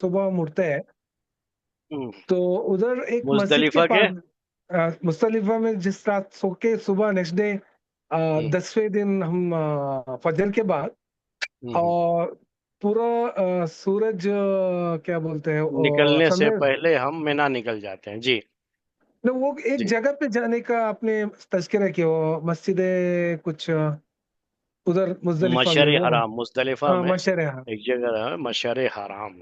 सुबह मुड़ते हैं। हम्म, तो उधर एक मस्जिद के मुजदलिफा के। पास मुस्तलिफा में जिस रात सो के सुबह नेक्स्ट डे हम्म, 10वें दिन हम फजर के बाद, हम्म, और पूरा सूरज क्या बोलते हैं निकलने से सनराइज। पहले हम मिना निकल जाते हैं जी। वो एक जी, जगह पे जाने का आपने तज़किरा किया, वो मस्जिद कुछ उधर मुजदलिफा में मशर वो। हराम मुजदलिफा हाँ, में मशर है, हाँ। एक जगह है मशर हराम।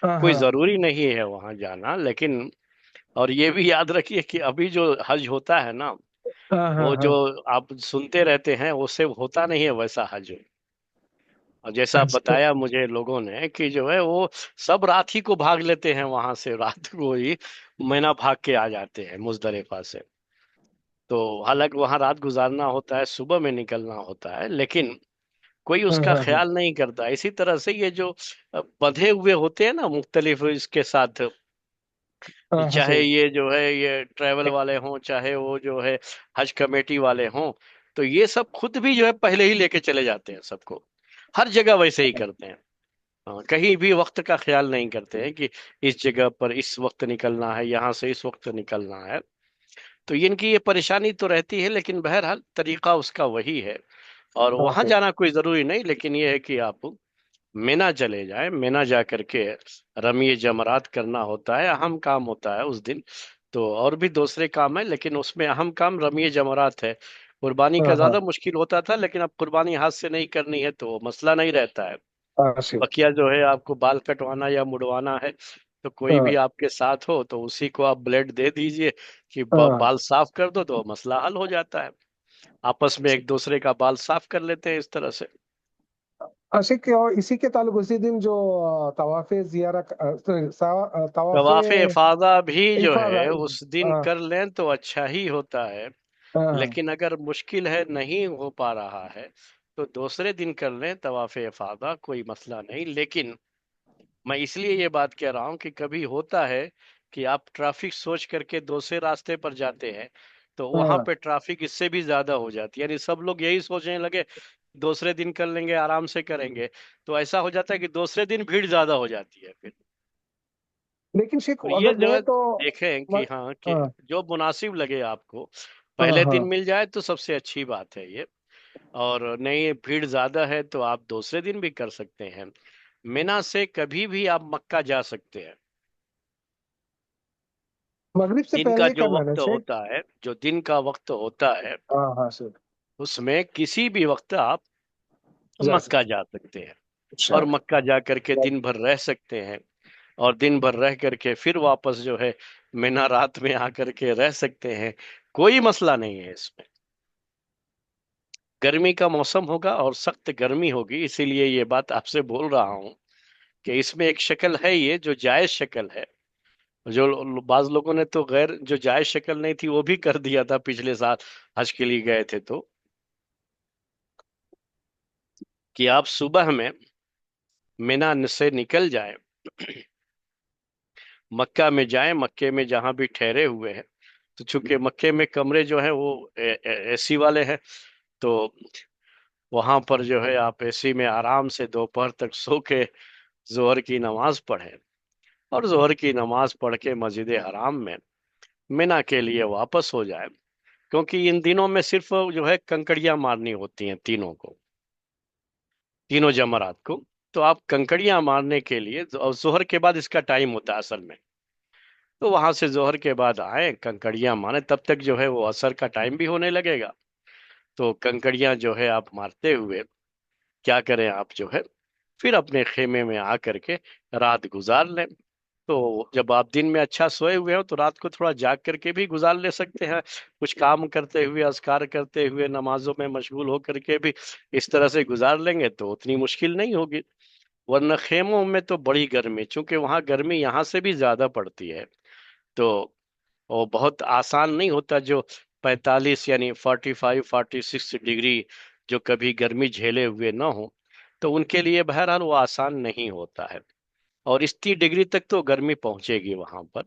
हाँ, कोई हाँ, जरूरी नहीं है वहां जाना, लेकिन और ये भी याद रखिए कि अभी जो हज होता है ना, हाँ, हाँ, वो जो हाँ। आप सुनते रहते हैं उससे होता नहीं है वैसा हज। और जैसा अच्छा। बताया मुझे लोगों ने कि जो है वो सब रात ही को भाग लेते हैं वहां से, रात को ही मैना भाग के आ जाते हैं मुजदलिफा से। तो हालांकि वहां रात गुजारना होता है, सुबह में निकलना होता है, लेकिन कोई हाँ, उसका हाँ, हाँ, ख्याल नहीं करता। इसी तरह से ये जो बंधे हुए होते हैं ना मुख्तलिफ इसके साथ, हाँ, हाँ, चाहे सही। ये जो है ये ट्रैवल वाले हों, चाहे वो जो है हज कमेटी वाले हों, तो ये सब खुद भी जो है पहले ही लेके चले जाते हैं सबको। हर जगह वैसे ही करते हैं। हाँ, कहीं भी वक्त का ख्याल नहीं करते हैं कि इस जगह पर इस वक्त निकलना है, यहाँ से इस वक्त निकलना है। तो इनकी ये परेशानी तो रहती है, लेकिन बहरहाल तरीका उसका वही है। और हाँ, वहां सही। जाना कोई जरूरी नहीं, लेकिन ये है कि आप मीना चले जाएं। मीना जा करके रमी जमरात करना होता है, अहम काम होता है उस दिन। तो और भी दूसरे काम है, लेकिन उसमें अहम काम रमी जमरात है। कुर्बानी का हाँ, हाँ, ज्यादा मुश्किल होता था, लेकिन अब कुर्बानी हाथ से नहीं करनी है तो मसला नहीं रहता है। हाँ, सही। बकिया जो है आपको बाल कटवाना या मुड़वाना है, तो कोई भी हाँ, आपके साथ हो तो उसी को आप ब्लेड दे दीजिए कि हाँ। बाल साफ कर दो, तो मसला हल हो जाता है। आपस में एक दूसरे का बाल साफ कर लेते हैं इस तरह से। आशिक, और इसी के ताल्लुक उसी दिन जो तवाफ़े जियारा, तवाफ़े तवाफ़े इफादा भी जो इफादा। है उस दिन हाँ, कर लें तो अच्छा ही होता है। हाँ, लेकिन अगर मुश्किल है, नहीं हो पा रहा है, तो दूसरे दिन कर लें तवाफ़े इफादा, कोई मसला नहीं। लेकिन मैं इसलिए ये बात कह रहा हूं कि कभी होता है कि आप ट्रैफिक सोच करके दूसरे रास्ते पर जाते हैं, तो वहां हाँ। पे ट्रैफिक इससे भी ज्यादा हो जाती है। यानी सब लोग यही सोचने लगे दूसरे दिन कर लेंगे, आराम से करेंगे, तो ऐसा हो जाता है कि दूसरे दिन भीड़ ज्यादा हो जाती है फिर। लेकिन शेख, तो ये अगर जो मैं है तो देखें कि मत, हाँ, कि हाँ, जो मुनासिब लगे आपको हाँ, पहले दिन हाँ। मिल जाए तो सबसे अच्छी बात है ये। और नहीं भीड़ ज्यादा है तो आप दूसरे दिन भी कर सकते हैं। मिना से कभी भी आप मक्का जा सकते हैं। मगरिब से दिन का पहले ही जो करना है वक्त शेख। होता है, जो दिन का वक्त होता है, हाँ, हाँ, सर। उसमें किसी भी वक्त आप जा मक्का सकते। जा सकते हैं। अच्छा। और मक्का जा करके दिन भर रह सकते हैं। और दिन भर रह करके फिर वापस जो है मीना रात में आकर के रह सकते हैं। कोई मसला नहीं है इसमें। गर्मी का मौसम होगा और सख्त गर्मी होगी, इसीलिए ये बात आपसे बोल रहा हूं कि इसमें एक शक्ल है ये जो जायज शक्ल है। जो बाज लोगों ने तो गैर जो जायज शक्ल नहीं थी वो भी कर दिया था पिछले साल हज के लिए गए थे, तो कि आप सुबह में मिना से निकल जाएं, मक्का में जाएं। मक्के में जहां भी ठहरे हुए हैं, तो चूंकि मक्के में कमरे जो हैं वो एसी वाले हैं, तो वहां पर जो है आप एसी में आराम से दोपहर तक सो के जोहर की नमाज पढ़ें। और जोहर की नमाज पढ़ के मस्जिद हराम में मिना के लिए वापस हो जाए। क्योंकि इन दिनों में सिर्फ जो है कंकड़ियां मारनी होती हैं तीनों को, तीनों जमरात को। तो आप कंकड़ियां मारने के लिए, और जोहर के बाद इसका टाइम होता है असल में, तो वहां से जोहर के बाद आए कंकड़ियां मारे, तब तक जो है वो असर का टाइम भी होने लगेगा। तो कंकड़ियां जो है आप मारते हुए क्या करें, आप जो है फिर अपने खेमे में आकर के रात गुजार लें। तो जब आप दिन में अच्छा सोए हुए हो तो रात को थोड़ा जाग करके भी गुजार ले सकते हैं। कुछ काम करते हुए, अज़कार करते हुए, नमाजों में मशगूल होकर के भी इस तरह से गुजार लेंगे तो उतनी मुश्किल नहीं होगी। वरना खेमों में तो बड़ी गर्मी, चूंकि वहां गर्मी यहाँ से भी ज्यादा पड़ती है, तो वो बहुत आसान नहीं होता। जो 45 यानी 45-46 डिग्री जो कभी गर्मी झेले हुए ना हो, तो उनके लिए बहरहाल वो आसान नहीं होता है। और इस 30 डिग्री तक तो गर्मी पहुंचेगी वहां पर।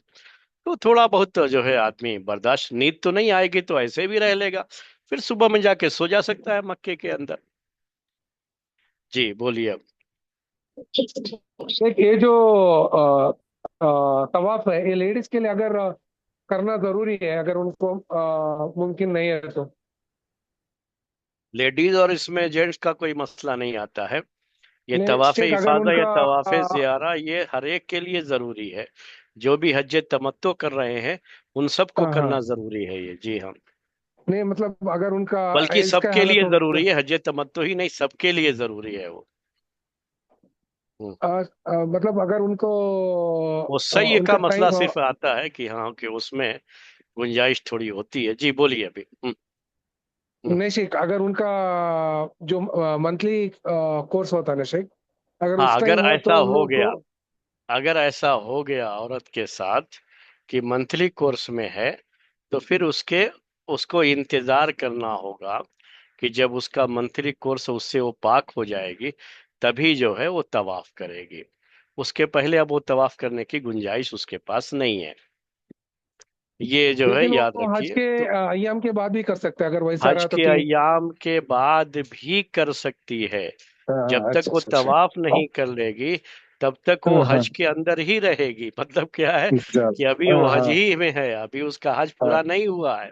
तो थोड़ा बहुत तो जो है आदमी बर्दाश्त, नींद तो नहीं आएगी तो ऐसे भी रह लेगा, फिर सुबह में जाके सो जा सकता है मक्के के अंदर। जी बोलिए अब। शेख, ये जो तवाफ है, ये लेडीज के लिए अगर करना जरूरी है, अगर उनको मुमकिन नहीं है तो? लेडीज और इसमें जेंट्स का कोई मसला नहीं आता है। ये नहीं तवाफे शेख, अगर इफादा या उनका तवाफे जियारा ये हर एक के लिए जरूरी है। जो भी हज तमत्तो कर रहे हैं उन सबको हाँ हाँ, करना जरूरी है ये, जी हाँ। नहीं मतलब अगर उनका बल्कि एज का सबके हालत लिए हो जरूरी तो? है, हज तमत्तो ही नहीं, सबके लिए जरूरी है वो। हम्म। मतलब अगर उनको वो सही का उनका मसला टाइम, सिर्फ आता है कि हाँ कि उसमें गुंजाइश थोड़ी होती है। जी बोलिए अभी। हम्म। नहीं शेख, अगर उनका जो मंथली कोर्स होता है ना शेख, अगर हाँ, उस अगर टाइम हो ऐसा तो उन हो लोग को। गया, अगर ऐसा हो गया औरत के साथ कि मंथली कोर्स में है, तो फिर उसके उसको इंतजार करना होगा कि जब उसका मंथली कोर्स उससे वो पाक हो जाएगी, तभी जो है वो तवाफ करेगी। उसके पहले अब वो तवाफ करने की गुंजाइश उसके पास नहीं है, ये जो है लेकिन याद वो हज रखिए। के तो अय्याम के बाद भी कर सकते हैं, अगर वैसा हज रहा तो के कि। अय्याम के बाद भी कर सकती है। जब तक अच्छा वो अच्छा अच्छा। तवाफ नहीं कर लेगी तब तक वो हाँ हाँ, हज के अंदर ही रहेगी। मतलब क्या है चल, कि अभी वो हाँ हज हाँ ही में है, अभी उसका हज हाँ पूरा नहीं हुआ है।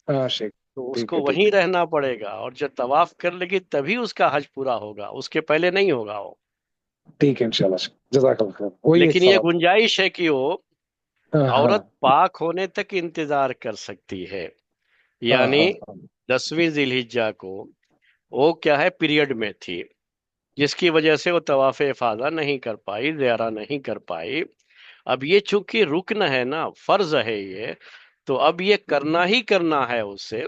हाँ शेख, तो ठीक उसको है ठीक वहीं रहना पड़ेगा, और जब तवाफ कर लेगी तभी उसका हज पूरा होगा, उसके पहले नहीं होगा वो। है ठीक है, इंशाल्लाह शेख, जजाकल्लाह खैर, वही एक लेकिन ये सवाल था। गुंजाइश है कि वो हाँ औरत हाँ पाक होने तक इंतजार कर सकती है। हाँ यानी हाँ हाँ। 10वीं जिलहिज्जा को वो क्या है पीरियड में थी, जिसकी वजह से वो तवाफ इफादा नहीं कर पाई, ज़ियारा नहीं कर पाई। अब ये चूंकि रुकन है ना, फर्ज है ये, तो अब ये करना ही करना है उसे।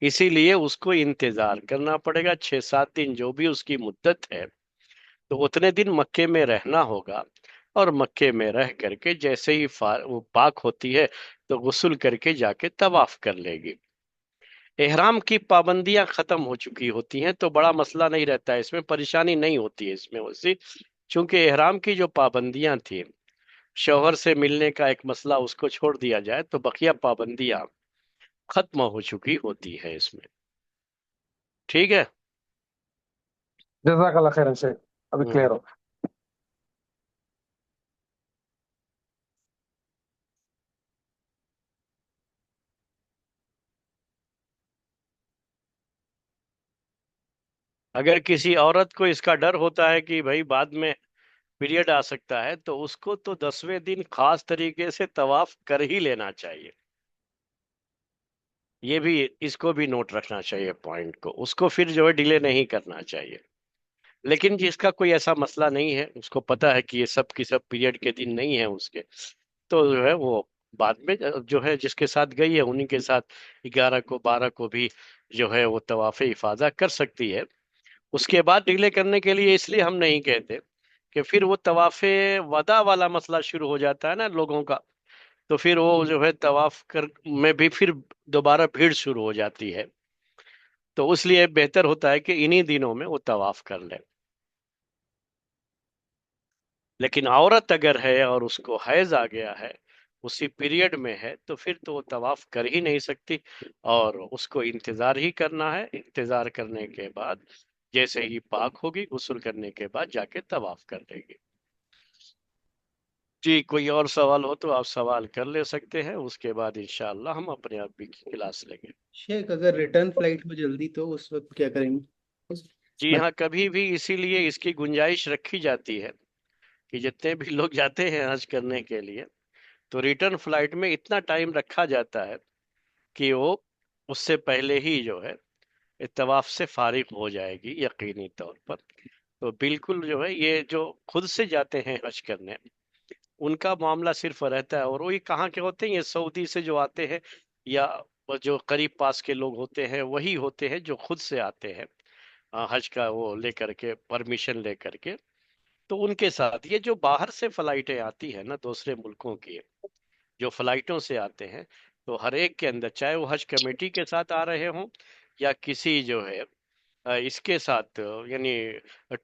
इसीलिए उसको इंतजार करना पड़ेगा 6-7 दिन, जो भी उसकी मुद्दत है। तो उतने दिन मक्के में रहना होगा, और मक्के में रह करके जैसे ही वो पाक होती है तो गुस्ल करके जाके तवाफ कर लेगी। एहराम की पाबंदियां खत्म हो चुकी होती हैं, तो बड़ा मसला नहीं रहता है, इसमें परेशानी नहीं होती है इसमें वैसे। चूंकि एहराम की जो पाबंदियां थी, शौहर से मिलने का एक मसला उसको छोड़ दिया जाए तो बकिया पाबंदियां खत्म हो चुकी होती है इसमें। ठीक है। जजाकल्लाह खैर शेख, अभी हम्म। क्लियर हो। अगर किसी औरत को इसका डर होता है कि भाई बाद में पीरियड आ सकता है, तो उसको तो 10वें दिन खास तरीके से तवाफ कर ही लेना चाहिए। ये भी, इसको भी नोट रखना चाहिए पॉइंट को, उसको फिर जो है डिले नहीं करना चाहिए। लेकिन जिसका कोई ऐसा मसला नहीं है, उसको पता है कि ये सब की सब पीरियड के दिन नहीं है उसके, तो जो है वो बाद में जो है जिसके साथ गई है उन्हीं के साथ 11 को 12 को भी जो है वो तवाफ़े इफादा कर सकती है। उसके बाद डिले करने के लिए इसलिए हम नहीं कहते कि फिर वो तवाफ़े वदा वाला मसला शुरू हो जाता है ना लोगों का, तो फिर वो जो है तवाफ कर में भी फिर दोबारा भीड़ शुरू हो जाती है। तो इसलिए बेहतर होता है कि इन्हीं दिनों में वो तवाफ कर ले। लेकिन औरत अगर है और उसको हैज आ गया है, उसी पीरियड में है, तो फिर तो वो तवाफ कर ही नहीं सकती, और उसको इंतजार ही करना है। इंतजार करने के बाद जैसे ही पाक होगी, गुस्ल करने के बाद जाके तवाफ कर लेगी। जी, कोई और सवाल हो तो आप सवाल कर ले सकते हैं, उसके बाद इंशाअल्लाह हम अपने आप भी क्लास लेंगे। शेख, अगर रिटर्न फ्लाइट हो जल्दी तो उस वक्त क्या करेंगे? जी मत हाँ, कभी भी इसीलिए इसकी गुंजाइश रखी जाती है कि जितने भी लोग जाते हैं हज करने के लिए, तो रिटर्न फ्लाइट में इतना टाइम रखा जाता है कि वो उससे पहले ही जो है तवाफ से फारिग हो जाएगी यकीनी तौर पर। तो बिल्कुल जो है ये जो खुद से जाते हैं हज करने, उनका मामला सिर्फ रहता है। और वही कहाँ के होते हैं, ये सऊदी से जो आते हैं, या वो जो करीब पास के लोग होते हैं वही होते हैं जो खुद से आते हैं हज का वो लेकर के, परमिशन लेकर के। तो उनके साथ ये जो बाहर से फ्लाइटें आती है ना दूसरे मुल्कों की, जो फ्लाइटों से आते हैं, तो हर एक के अंदर चाहे वो हज कमेटी के साथ आ रहे हों या किसी जो है इसके साथ यानी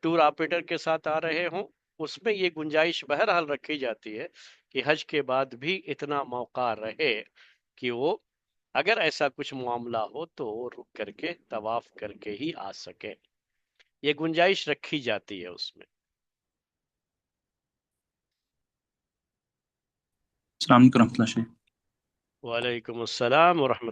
टूर ऑपरेटर के साथ आ रहे हों, उसमें ये गुंजाइश बहरहाल रखी जाती है कि हज के बाद भी इतना मौका रहे कि वो अगर ऐसा कुछ मामला हो तो वो रुक करके तवाफ करके ही आ सके। ये गुंजाइश रखी जाती है उसमें। अस्सलाम वालेकुम रहमतुल्लाह शेख। वालेकुम अस्सलाम व रहमतुल्लाह।